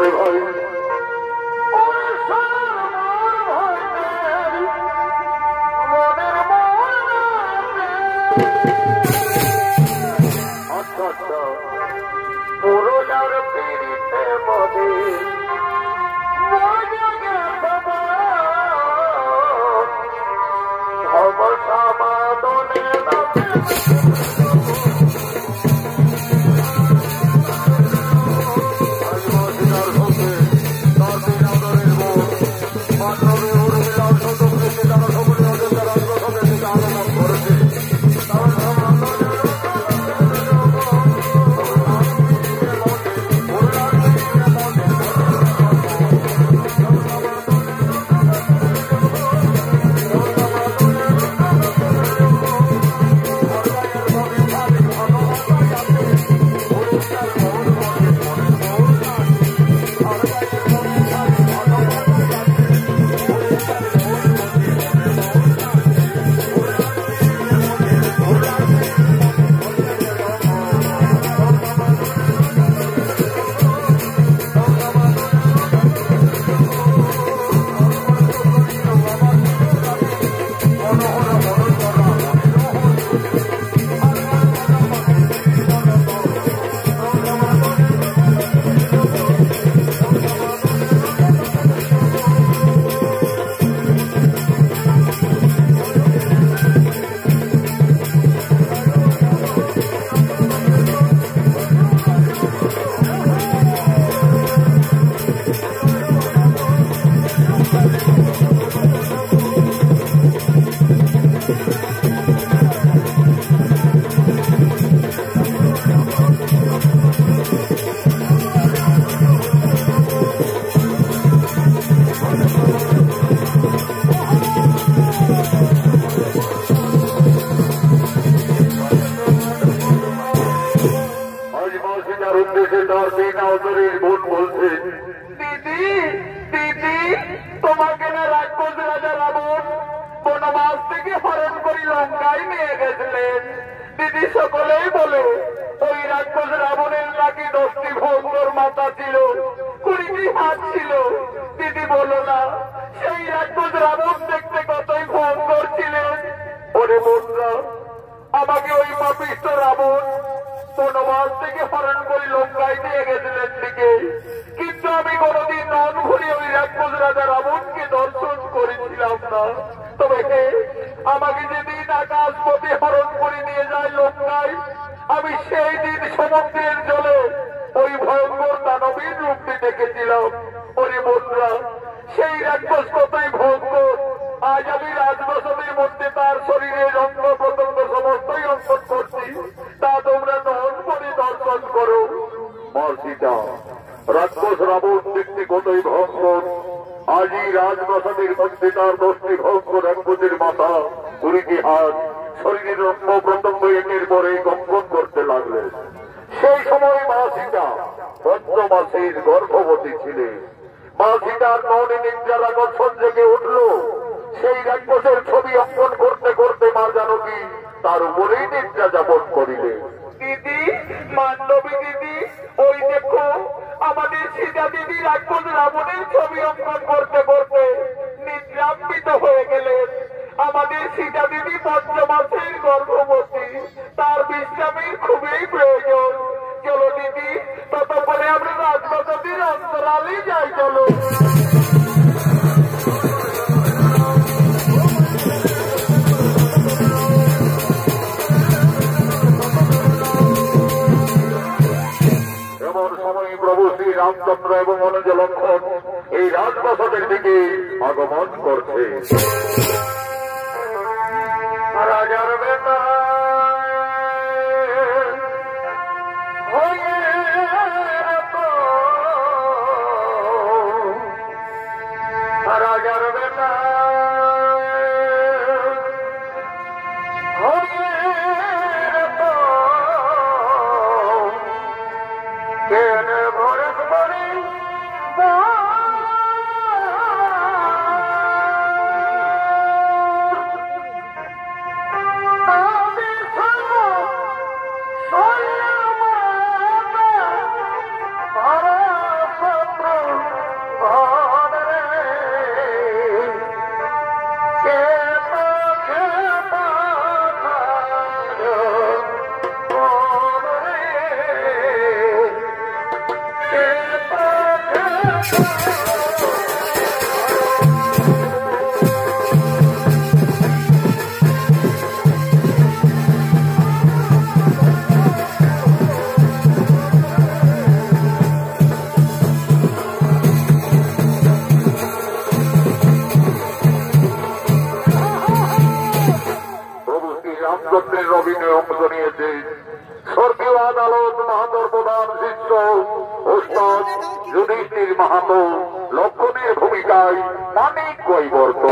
রে ভাই আচ্ছা আচ্ছা পুরোটার পিড়িতে বদে তোমাকে না রাক্ষস রাজা রাবণ বনবাস থেকে হরণ করি লঙ্কায় নিয়ে গেছিলেন। দিদি সকলেই বলে ওই রাক্ষস রাবণের নাকি 10টি ভয়ঙ্কর মাথা ছিল, 20টি হাত ছিল। দিদি বলো না সেই রাক্ষস রাবণ দেখতে কতই ভয়ঙ্কর ছিলেন। ওরে বন্ধুরা, আমাকে ওই পাপিষ্ঠ রাবণ বনবাস থেকে হরণ করে লঙ্কায় নিয়ে গেছিলেন দিকে, কিন্তু আমি কোনদিন নন ঘুরে ওই রাক্ষস রাজা রাবণকে দর্শন করেছিলাম না। তবে আমাকে যেদিন আকাশ পথে হরণ করে নিয়ে যায় লঙ্কায়, আমি সেই দিন সমুদ্রের জলে ওই ভয়ঙ্কর দানবীর রূপটি দেখেছিলাম। ওরে বন্ধুরা, সেই রাক্ষস কতই ভয়ঙ্কর। আজ আমি রাজপ্রাসাদের মধ্যে তার শরীরের অঙ্গ প্রত্যঙ্গ সমস্তই অঙ্কন করছি, তা তোমরা নন করে দর্শন করো। মা সীতা, রাক্ষস রাবণ দেখতে কতই ভয়ঙ্কর। আজই রাজপ্রাসাদের মধ্যে তার 10টি ভয়ঙ্কর রাক্ষসের মাথা, 20টি হাত, শরীরের অঙ্গ প্রত্যঙ্গ একের পরে কম্পন করতে লাগলেন। সেই সময় মা সীতা 5 মাসের গর্ভবতী ছিলেন। মা সীতার ননে নিদ্রার আকর্ষণ জেগে উঠল। সেই রাক্ষসের ছবি অঙ্কন করতে করতে মা জানকী তার উপরেই নিদ্রা যাপন করিলেন। দিদি, মান্ডবী দিদি, ওই দেখো আমাদের সীতা দিদি রাক্ষস রাবণের ছবি অঙ্কন করতে করতে নিদ্রান্বিত হয়ে গেলেন। আমাদের সীতা দিদি 5 মাসের গর্ভবতী, তার বিশ্রামের খুবই প্রয়োজন। চলো দিদি, ততক্ষণে আমরা রাজপ্রাসাদের অন্তরালে যাই। চলো। এমন সময় প্রভু শ্রী রামচন্দ্র এবং অনুজ লক্ষণ এই রাজপ্রাসাদের দিকে আগমন করছে। রাজার বেটা রাজার বেটা কেন ভরত বলে ভারত রাজপুত্রের অভিনয়ে অংশ নিয়েছে স্বর্গীয় আদালত মাহাতোর প্রধান শিষ্য ওস্তাদ যুধিষ্ঠির মাহাতো, লক্ষণের ভূমিকায় মানিক কৈবর্ত।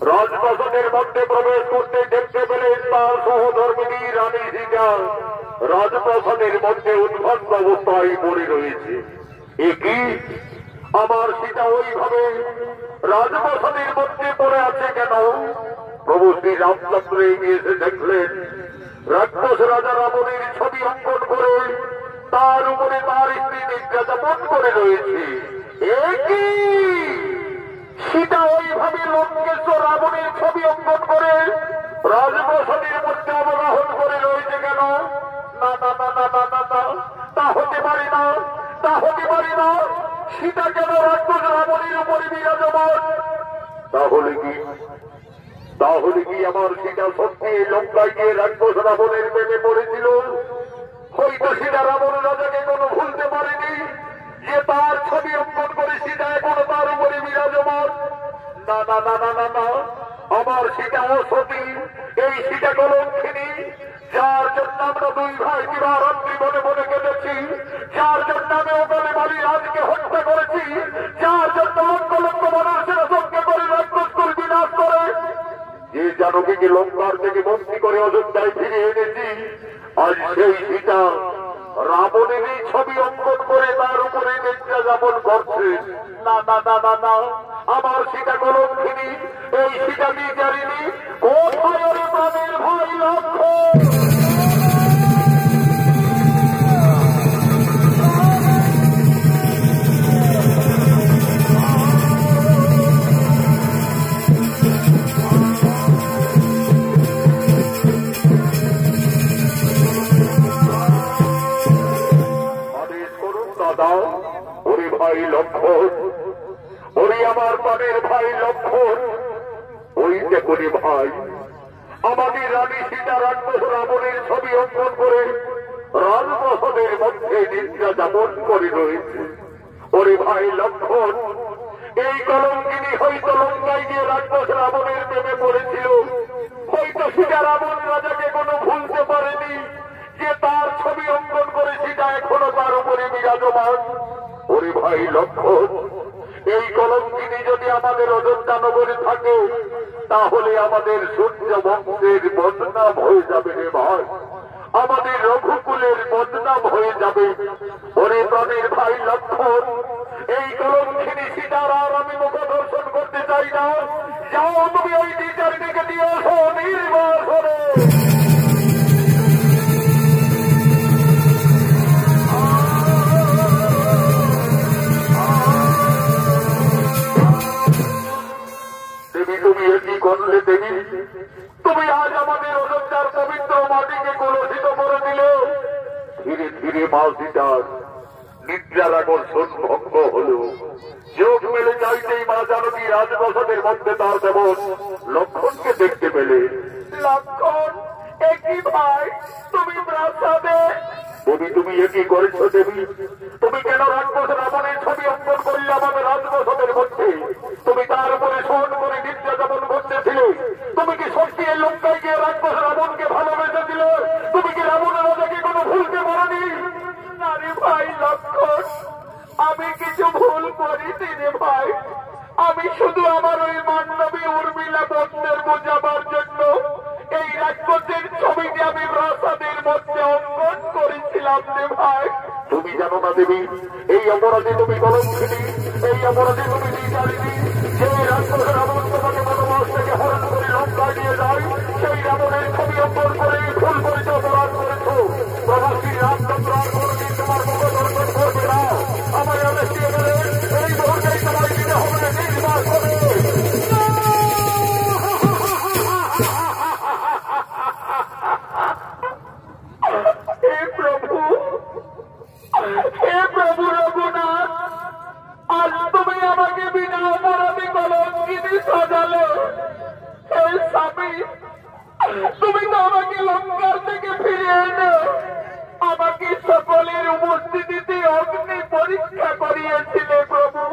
রাজপ্রাসাদের মধ্যে প্রবেশ করতে দেখতে পেলেন তার সহধর্মিনী রানী সীতা রাজপ্রাসাদের মধ্যে উদ্ভস্ত অবস্থায় পড়ে রয়েছে। একই আমার সীতা ওইভাবে রাজপ্রাসাদের মধ্যে পড়ে আছে কেন? প্রভু শ্রী রামচন্দ্র এগিয়ে এসে দেখলেন রাক্ষস রাজা রাবণের ছবি অঙ্কন করে তার উপরে তার স্ত্রী নিদ্রা যাপন করে রয়েছে। একই সীতা ওইভাবে লঙ্কেশ্বর রাবণের ছবি অঙ্কন করে রাজপ্রাসাদের মধ্যে অবগাহন করে রয়েছে কেন? না না না না না না না, তা হতে পারে না, তা হতে পারে না। সীতা কেন রাক্ষস রাবণের উপরে বিরাজমান? তাহলে কি আমার সীতা সত্যি লঙ্কায় গিয়ে রাক্ষস রাবণের প্রেমে পড়েছিল? হয়তো সীতা রাবণ রাজাকে কোনো ভুলতে পারেনি যে তার ছবি অঙ্কন করে সীতা এখনো তার উপরে বিরাজমান। না না না না না না, আমার সীতা অসতী, এই সীতা কলঙ্কিনী, যার জন্য আমরা দুই ভাই দিবারাত্রি মনে মনে কেটেছি, যার জন্য আমি ওখানে বাড়ি রাজকে হত্যা করেছি, যার জন্য লক্ষ লক্ষ মানুষের সঙ্গে করে রাক্ষসকুল বিনাশ করে যে জানকীকে লঙ্কার থেকে মুক্তি করে অযোধ্যায় ফিরিয়ে এনেছি, আজ সেই সীতা রাবণেরই ছবি অঙ্কন করে তার উপরে নিদ্রা যাপন করছে। না না না না না, আমার সীতা কলঙ্কিনী, এই সীতা বিচারিণী কোথায় ওরে প্রাণের ভাই লক্ষ্মণ? ওরে ভাই লক্ষ্মণ, ওরে আমার প্রাণের ভাই লক্ষ্মণ, ওই দেখুনি ভাই আমাদের রানী সীতা রাক্ষস রাবণের ছবি অঙ্কন করে রাজপ্রাসাদের মধ্যে নিদ্রা যাপন করে রয়েছে। ওরে ভাই লক্ষ্মণ, এই কলঙ্কিনী হয়তো লঙ্কায় গিয়ে রাক্ষস রাবণের প্রেমে পড়েছিল, হয়তো সীতা রাবণ রাজাকে কোনো ভুলতে পারেনি যে তার ছবি অঙ্কন করে সীতা এখনো তার উপরে বিরাজমান। ওরে ভাই লক্ষ্মণ, এই কলঙ্কিনী যদি আমাদের অযোধ্যা নগরে থাকে তাহলে আমাদের সূর্য বংশের বদনাম হয়ে যাবে রে ভাই, আমাদের রঘুকুলের বদনাম হয়ে যাবে। ওরে প্রাণের ভাই লক্ষ্মণ, এই কলঙ্কিনী সীতার আর আমি মুখ দর্শন করতে চাই না। যাও তুমি ওই টিচার দিকে দিয়ে আসো নির্বাসনে। তুমি একই করলে দেবী, তুমি আজ আমাদের অযোধ্যার পবিত্র মাটিকে কলুষিত করে দিলে। ধীরে ধীরে মা সীতার নিদ্রার আকর্ষণ ভঙ্গ হল। চোখ মেলে চাইতেই মা জানকী রাজপ্রাসাদের মধ্যে তার দেবন লক্ষ্মণকে দেখতে পেলে। লক্ষ্মণ, একই ভাই তুমি প্রাসাদে? তুমি একই করেছ দেবী? তুমি কেন রাক্ষস রাবণের ছবি অঙ্কন করলে আমাদের রাজপ্রাসাদের মধ্যে? তুমি তার উপরে শোন করে নিদ্রা যাপন করতেছিলে। তুমি কি সত্যি এই লঙ্কায় গিয়ে রাক্ষস রাবণকে ভালোবেসেছিলে? তুমি কি রাবণ রাজাকে কোনো ভুলতে পারোনি? না রে ভাই লক্ষ্মণ, আমি কিছু ভুল করিনি রে ভাই। আমি শুধু আমার ওই মান্ডবী উর্মিলা বন্ধের বোঝাবার জন্য এই রাক্ষসের ছবিটি আমি প্রাসাদের মধ্যে অঙ্কন করেছিলাম রে ভাই। তুমি জানো না দেবী, এই অপরাধে তুমি কলঙ্কিনী, এই অপরাধে তুমি বিচারিণী। সেই রাক্ষস রাবণ তোমাকে বনবাস থেকে হরণ করে লঙ্কায় নিয়ে যায়, সেই রাবণের ছবি অঙ্কন করে ভুল করেছ, অপরাধ করেছ। প্রভু শ্রী রামচন্দ্র আর কোনদিন তোমার মুখ দর্শন করবে না। আমার আদেশ দিয়ে গেলে এই মুহূর্তেই তোমার দিতে হবে নির্বাসনে। হে প্রভু রঘুনাথ, আজ তুমি আমাকে বিনা অপরাধী কলঙ্কিনী সাজালে। হে স্বামী, তুমি তো আমাকে লঙ্কার থেকে ফিরিয়ে এনে আমাকে সকলের উপস্থিতিতে অগ্নি পরীক্ষা করিয়েছিলে প্রভু।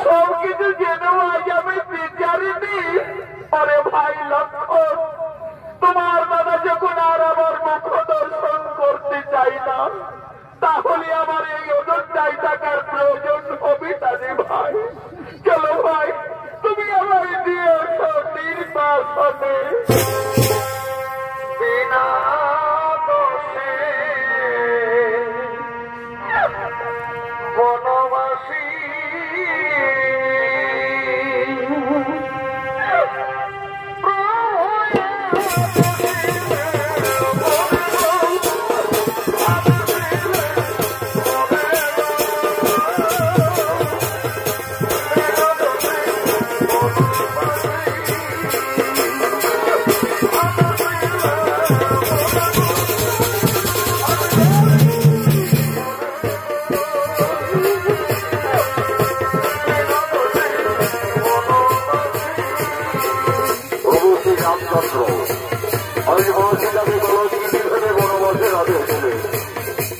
সবকিছু জেনেও আজ আমি বিচারিনি। আরে ভাই লক্ষ্মণ, তোমার দাদা যখন আর আমার মুখ দর্শন করতে চাই না, তাহলে আমার এই অযোধ্যায় থাকার প্রয়োজন হবে না রে ভাই। চলো ভাই, তুমি আমায় দিয়ে এসো নির্বাসনে। বিনা দোষে মাসিটাকে গলতবিধি ভেবে বনবাসের আদেশ দিলেন।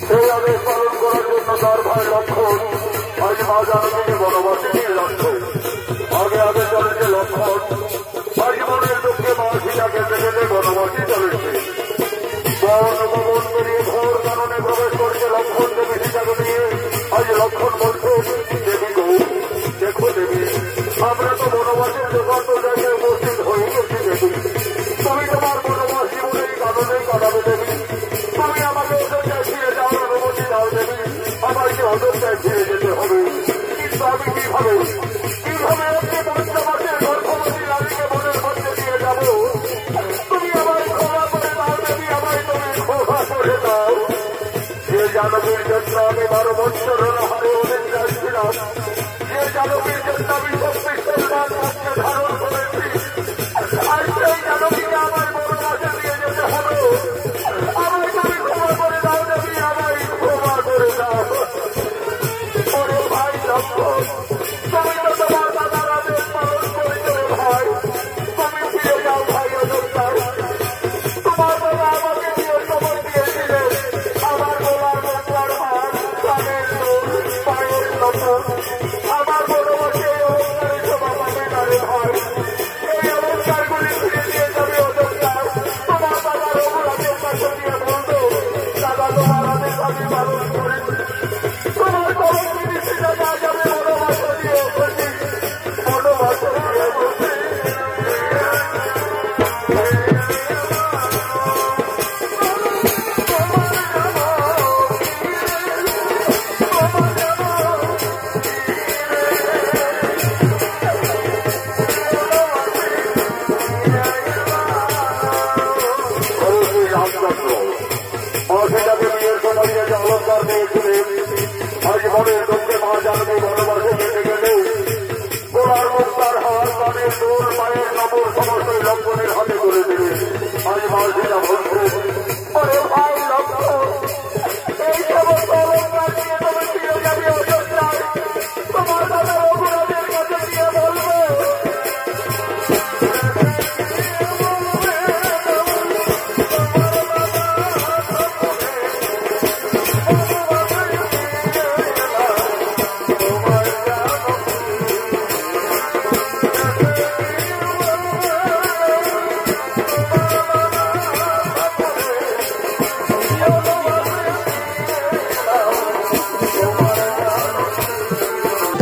সেই আদেশ পালন করার জন্য তার ভাই লক্ষণ আজ মা জানকীকে বনবাসে নিয়ে যাচ্ছে। আগে আগে চলেছে লক্ষণ, আজ মনের দুঃখে মাসিটাকে দেখে বনবাসী চলেছে। বন ভবন পেরিয়ে ঘোর কাননে প্রবেশ করছে লক্ষণ দেবী সীতাকে নিয়ে। আজ লক্ষণ বলছে, দেবী গৌ, দেখো দেবী, আমরা তো বনবাসের যথার্থ জায়গায় উপস্থিত হয়ে গেছি দেবী। তুমি তোমার বনবাস জীবনেই কাননেই কাটাবে দেবী। তুমি আমাকে অযোধ্যায় ফিরে যাওয়ার অনুমতি দাও দেবী। আমাকে অযোধ্যায় ফিরে যেতে হবে, কিন্তু আমি কিভাবে একটি পঞ্চমাসের গর্ভবতী নারীকে মনের মধ্যে দিয়ে যাব? তুমি আমায় ক্ষমা করে দাও দেবী, আমায় তুমি ক্ষমা করে দাও। যে জানবীর জন্য আমি 12 বছর হারে অনেক যাচ্ছিলাম, যে জানবীর জন্য আমি শক্তি সম্মান মধ্যে ধারণ করেছি, আর সেই জানবীকে আমার বনবাসে দিয়ে যেতে হবে। আমায় তুমি ক্ষমা করে দাও দেবী, আমায় ক্ষমা করে দাও। ওরে ভাই লক্ষণ, তুমি তো তোমার দাদার আদেশ পালন করেছো রে ভাই। তুমি ফিরে যাও ভাই অযোধ্যায়। তোমার দাদা আমাকে দিয়ে খবর দিয়েছিলেন, আমার গলার মঙ্গলার হার, কানের লোক, পায়ের নতুন, আমার বনবাসে এই অলঙ্কারের শোভা পাবে না রে ভাই। এই অলঙ্কারগুলি ফিরে দিয়ে যাবে অযোধ্যায়। তোমার দাদার অপরাধের কাছে দিয়ে বলতো, দাদা তোমার আদেশ আমি পালন করেছি। তোমার কলম জিনিসে দেখা যাবে বনবাসে দিয়ে এসেছি, বনবাসে দিয়ে এসেছি। রামচন্দ্র মাসিটাকে বিয়ের সময় যে অলঙ্কার দিয়েছিলেন, আজ মনের